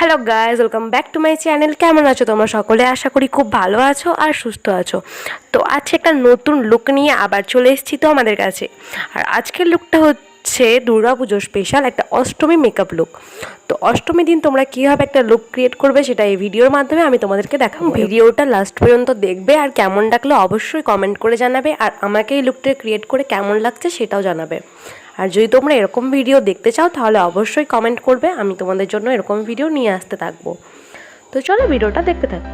Hello guys, welcome back to my channel. কেমন আছো তোমরা সকলে? আশা করি খুব ভালো আছো আর সুস্থ আছো। তো আজকে একটা নতুন লুক নিয়ে আবার চলে এসেছি তো আমাদের কাছে। আর আজকের লুকটা হচ্ছে দুর্গাপুজো স্পেশাল একটা অষ্টমী মেকআপ লুক। তো অষ্টমী দিন তোমরা কীভাবে একটা লুক ক্রিয়েট করবে সেটা এই ভিডিওর মাধ্যমে আমি তোমাদেরকে দেখাবো। ভিডিওটা লাস্ট পর্যন্ত দেখবে আর কেমন লাগলো অবশ্যই কমেন্ট করে জানাবে, আর আমাকে এই লুকটা ক্রিয়েট করে কেমন লাগছে সেটাও জানাবে। আর যদি তোমরা এরকম ভিডিও দেখতে চাও তাহলে অবশ্যই কমেন্ট করবে, আমি তোমাদের জন্য এরকম ভিডিও নিয়ে আসতে থাকবো। তো চলো ভিডিওটা দেখতে থাকো।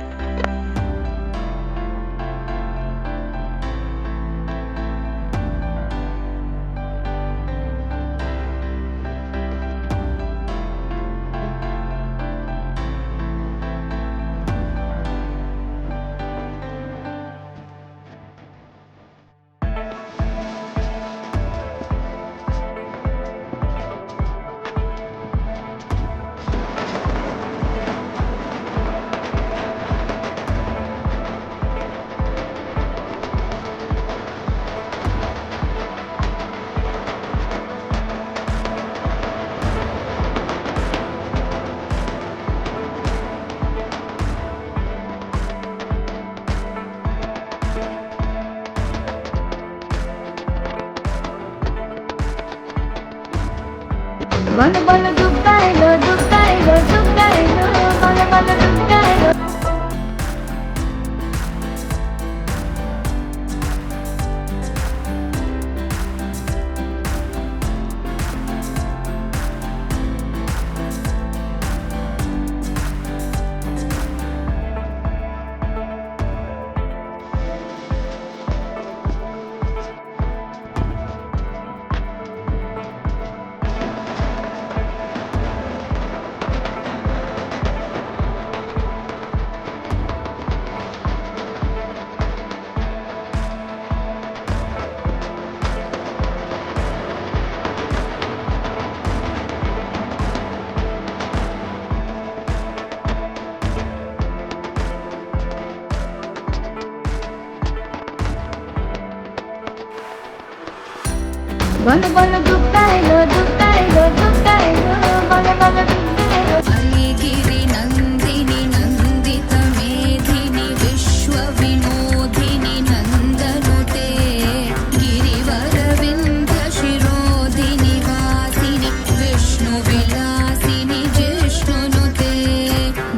বলো বলো দুর্গা এলো দুর্গা এলো দুর্গা এলো বলো বলো দুর্গা এলো। বলো বলো দুর্গা এলো দুর্গা এলো দুর্গা এলো বলো বলো দুর্গা এলো। गिरि नन्दिनि नन्दित मेधिनि विश्व विनोदिनि नन्दनुते गिरिवर विन्ध्य शिरोधिनि वासिनि विष्णु विलासिनि जिष्णुनुते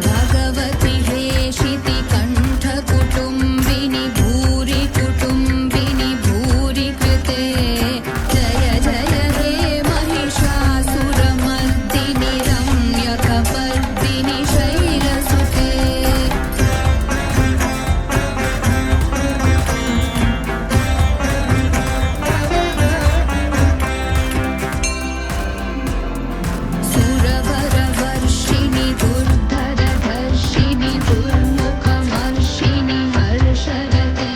भगवति हेशिति कण्ठ कुटुम्बिनि भूरि कुटुम्बिनि भूरि कृते जय जय हे महिषासुरमर्दिनि रम्यकपर्दिनि शैलसुते। सुरवरवर्षिणि दुर्धरधर्षिणि दुर्मुखमर्षिणि हर्षरते।